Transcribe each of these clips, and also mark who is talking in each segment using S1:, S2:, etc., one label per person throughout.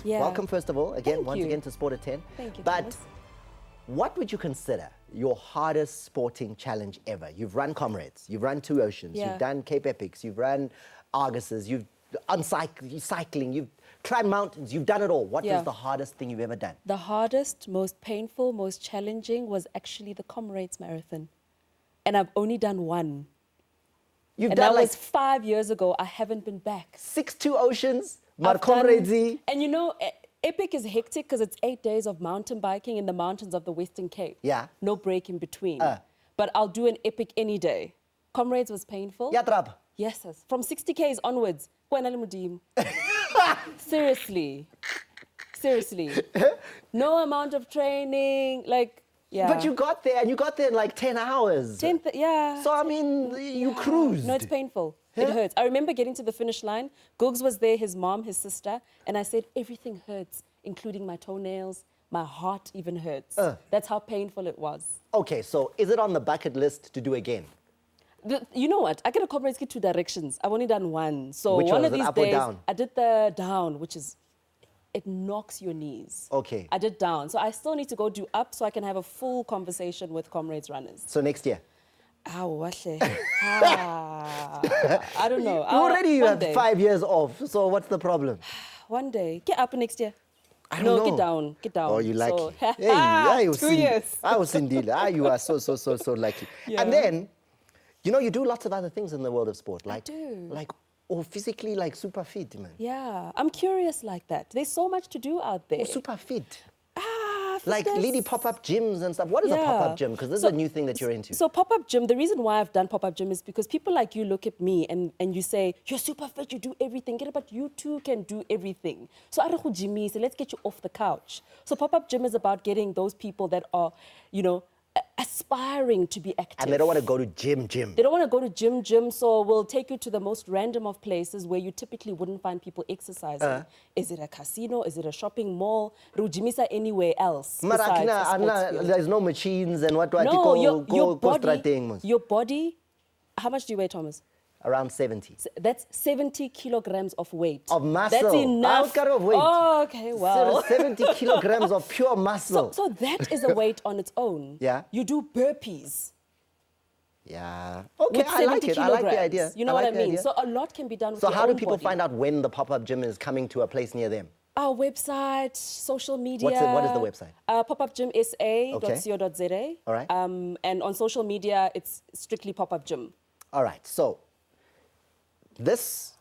S1: Yeah.
S2: Welcome, first of all, again,
S1: Thank
S2: once
S1: you.
S2: again to Sport at 10.
S1: Thank you,
S2: But
S1: Thomas.
S2: what would you consider your hardest sporting challenge ever? You've run Comrades, you've run Two Oceans,
S1: Yeah.
S2: you've done Cape Epics, you've run Arguses, you've cycling, you've climbed mountains, you've done it all. What
S1: Yeah.
S2: was the hardest thing you've ever done?
S1: The hardest, most painful, most challenging was actually the Comrades Marathon. And I've only done one.
S2: You've
S1: And
S2: done
S1: that
S2: like
S1: was 5 years ago. I haven't been back.
S2: 6 Two Oceans, maar
S1: I've done-
S2: Comrades.
S1: And you know, Epic is hectic because it's 8 days of mountain biking in the mountains of the Western Cape.
S2: Yeah.
S1: No break in between. But I'll do an Epic any day. Comrades was painful.
S2: Ja, trap.
S1: Yes, yes. From 60 Ks onwards. Seriously. Seriously. No amount of training. Like, yeah.
S2: But you got there, and you got there in like 10 hours.
S1: Yeah.
S2: So, I mean, you cruised.
S1: No, it's painful. It hurts. I remember getting to the finish line. Googs was there, his mom, his sister, and I said, everything hurts, including my toenails. My heart even hurts. That's how painful it was.
S2: Okay, so is it on the bucket list to do again?
S1: You know what? I get a Comrades get 2 directions. I've only done one. So
S2: Which
S1: one
S2: one?
S1: of
S2: Is it
S1: these
S2: up or
S1: days,
S2: down?
S1: I did the down, which is, it knocks your knees.
S2: Okay.
S1: I did down. So I still need to go do up so I can have a full conversation with Comrades runners.
S2: So next year?
S1: I don't know.
S2: Already you
S1: One
S2: have
S1: day.
S2: 5 years off, so what's the problem?
S1: One day. Get up next year.
S2: I don't
S1: No,
S2: know.
S1: get down. Get down.
S2: Oh, you lucky.
S1: So,
S2: Hey,
S1: 2 years.
S2: I was indeed. You are so lucky.
S1: Yeah.
S2: And then, you know, you do lots of other things in the world of sport. Like,
S1: do.
S2: Like, or physically, like super fit, man.
S1: Yeah, I'm curious like that. There's so much to do out there.
S2: Or super fit.
S1: Like
S2: Like leading pop-up gyms and stuff. What is a pop-up gym? Because this is a new thing that you're into.
S1: So pop-up gym, the reason why I've done pop-up gym is because people like you look at me and you say, you're super fit, you do everything. Get it, but you too can do everything. So Jimmy, so let's get you off the couch. So pop-up gym is about getting those people that are, you know, aspiring to be active.
S2: And they don't want to go to gym.
S1: They don't want to go to gym, so we'll take you to the most random of places where you typically wouldn't find people exercising. Is it a casino? Is it a shopping mall? Rujimisa anywhere else besides a sports field.
S2: There's no machines and what
S1: No,
S2: your
S1: body, how much do you weigh, Thomas?
S2: Around 70.
S1: That's 70 kilograms of weight.
S2: Of muscle.
S1: That's enough.
S2: What kind of weight?
S1: Oh, okay, well.
S2: 70 kilograms of pure muscle.
S1: So that is a weight on its own.
S2: Yeah.
S1: You do burpees.
S2: Yeah. Okay,
S1: With
S2: I like
S1: 70
S2: it. I like the
S1: kilograms.
S2: idea.
S1: You know what I
S2: like the
S1: mean?
S2: idea.
S1: So a lot can be done with
S2: So
S1: your
S2: how do
S1: own
S2: people
S1: body.
S2: find out when the pop-up gym is coming to a place near them?
S1: Our website, social media.
S2: What is the website?
S1: popupgymsa.co.za.
S2: All right.
S1: And on social media, it's strictly pop-up gym.
S2: All right. So this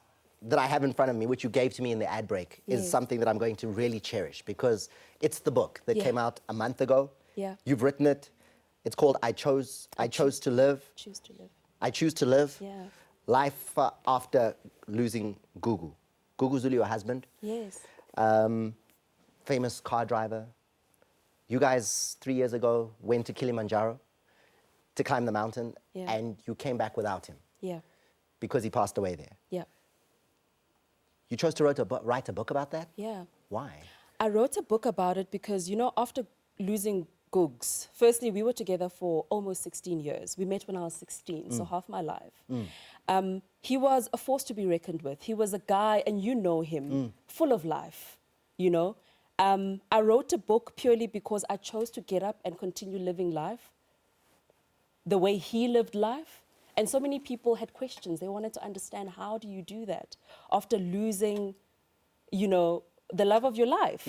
S2: that I have in front of me, which you gave to me in the ad break, is something that I'm going to really cherish because it's the book that came out a month ago.
S1: Yeah.
S2: You've written it. It's called I Chose to Live.
S1: Choose to live.
S2: I Choose to Live.
S1: Yeah.
S2: Life after losing Gugu. Gugu Zulu, your husband.
S1: Yes.
S2: Famous car driver. You guys 3 years ago went to Kilimanjaro to climb the mountain,
S1: Yeah.
S2: and you came back without him
S1: Yeah.
S2: because he passed away there.
S1: Yeah.
S2: You chose to write a book about that?
S1: Yeah.
S2: Why?
S1: I wrote a book about it because, you know, after losing Googs, firstly, we were together for almost 16 years. We met when I was 16, so half my life. He was a force to be reckoned with. He was a guy, and you know him, full of life, you know. I wrote a book purely because I chose to get up and continue living life the way he lived life. And so many people had questions. They wanted to understand, how do you do that after losing, you know, the love of your life?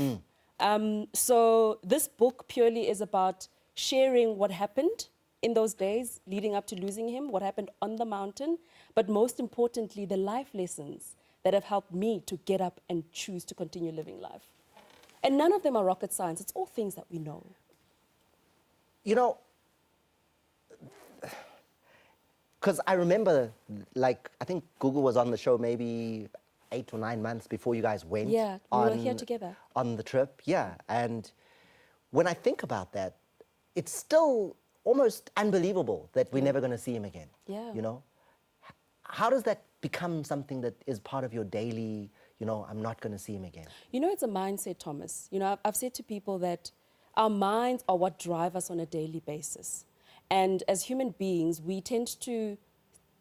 S1: So this book purely is about sharing what happened in those days leading up to losing him, what happened on the mountain, but most importantly, the life lessons that have helped me to get up and choose to continue living life. And none of them are rocket science. It's all things that we know.
S2: You know, because I remember, like, I think Google was on the show maybe 8 or 9 months before you guys went.
S1: Yeah, we were here together.
S2: On the trip, yeah. And when I think about that, it's still almost unbelievable that we're never going to see him again.
S1: Yeah.
S2: You know? How does that become something that is part of your daily, you know, I'm not going to see him again?
S1: You know, it's a mindset, Thomas. You know, I've said to people that our minds are what drive us on a daily basis. And as human beings, we tend to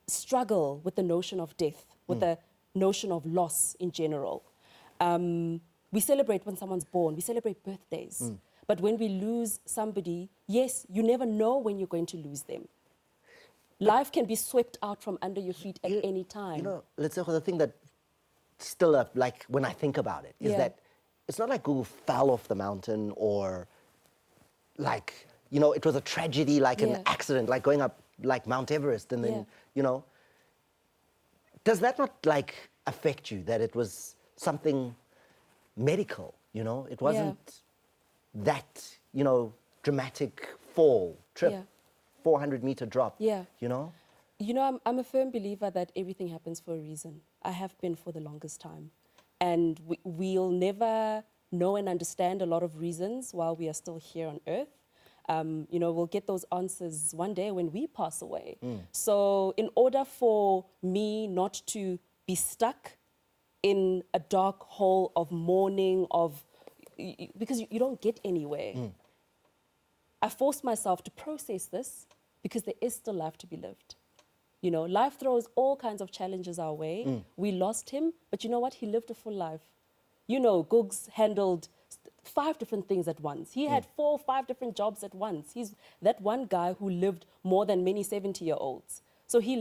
S1: struggle with the notion of death, with the notion of loss in general. We celebrate when someone's born. We celebrate birthdays. But when we lose somebody, yes, you never know when you're going to lose them. Life can be swept out from under your feet at any time.
S2: You know, let's say the thing that still, like, when I think about it, is that it's not like Gugu fell off the mountain or, like, you know, it was a tragedy, like an accident, like going up, like, Mount Everest, and then, you know. Does that not, like, affect you, that it was something medical, you know? It wasn't that, you know, dramatic fall, trip, 400-meter drop, you know?
S1: You know, I'm a firm believer that everything happens for a reason. I have been for the longest time. And we'll never know and understand a lot of reasons while we are still here on Earth. You know, we'll get those answers one day when we pass away. So in order for me not to be stuck in a dark hole of mourning, because you don't get anywhere, I forced myself to process this because there is still life to be lived. You know, life throws all kinds of challenges our way. We lost him, but you know what? He lived a full life. You know, Googs handled 5 different things at once. He had 4 or 5 different jobs at once. He's that one guy who lived more than many 70-year-olds. So he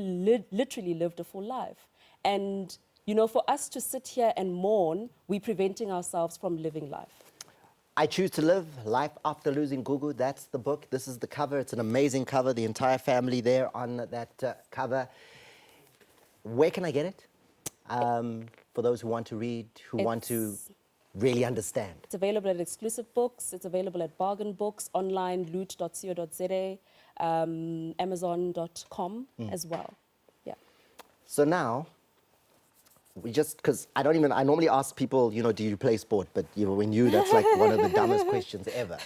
S1: literally lived a full life. And, you know, for us to sit here and mourn, we're preventing ourselves from living life.
S2: I Choose to Live, Life After Losing Gugu. That's the book. This is the cover. It's an amazing cover. The entire family there on that cover. Where can I get it? For those who want to read, who want to really understand.
S1: It's available at Exclusive Books. It's available at Bargain Books, online, loot.co.za, Amazon.com as well. Yeah.
S2: So now, because I normally ask people, you know, do you play sport? But, you know, when that's like one of the dumbest questions ever.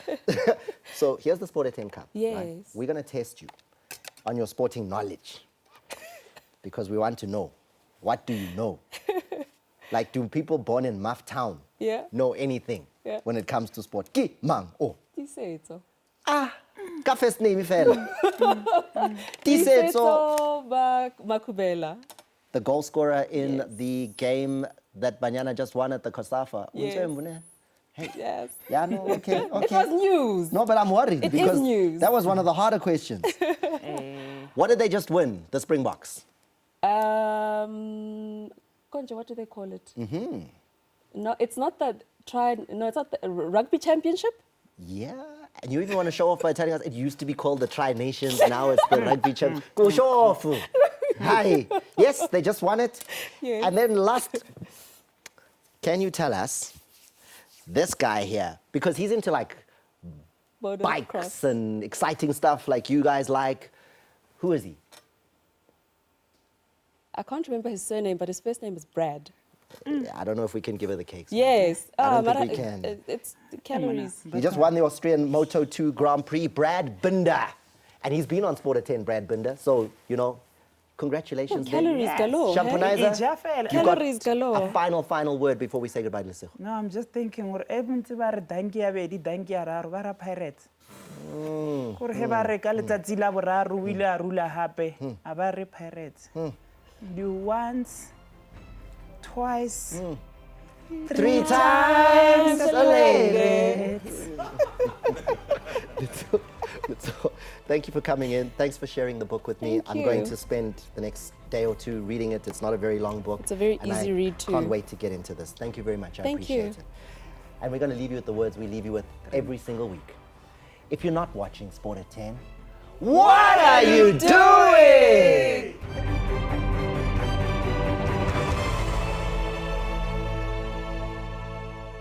S2: So here's the Sport at 10 Cup.
S1: Yes.
S2: Right? We're going to test you on your sporting knowledge because we want to know, what do you know? Like, do people born in Muff Town know anything when it comes to sport? Ki mang oh.
S1: Tisetso.
S2: Ah, ka first name fela. Tisetso
S1: Makubela.
S2: The goal scorer in the game that Banyana just won at the Kosafa.
S1: Yes.
S2: Hey.
S1: Yes.
S2: Yeah, no, okay.
S1: It was news.
S2: No, but I'm worried because
S1: is news.
S2: That was one of the harder questions. What did they just win, the Springboks?
S1: Konja, what do they call it? No, it's not the it's not the rugby championship.
S2: Yeah, and you even want to show off by telling us it used to be called the Tri-Nations, now it's the rugby championship. Go show off. Hi. Yes, they just won it.
S1: Yes.
S2: And then last, can you tell us, this guy here, because he's into like bikes and exciting stuff like you guys like, who is he?
S1: I can't remember his surname, but his first name is Brad.
S2: I don't know if we can give her the cakes.
S1: Yes.
S2: I don't think we can.
S1: It's calories.
S2: He just won the Austrian Moto2 Grand Prix, Brad Binder. And he's been on Sport at 10, Brad Binder. So, you know, congratulations.
S1: Calories galore.
S2: Shampoonizer,
S1: Calories galore.
S2: A final word before we say goodbye to Lesego.
S3: No, I'm just thinking, we're able to wear danki pirates. Kore he ba re ka letsatsi la boraro o ile a rula hape a ba re pirates. Do once, twice,
S2: 3 times a lady. Thank you for coming in. Thanks for sharing the book with me.
S1: Thank
S2: I'm
S1: you.
S2: going to spend the next day or 2 reading it. It's not a very long book.
S1: It's a very
S2: and
S1: easy read too.
S2: Can't wait to get into this. Thank you very much. I
S1: Thank
S2: appreciate
S1: you.
S2: it. And we're going to leave you with the words we leave you with every single week. If you're not watching Sport at 10, what are you doing?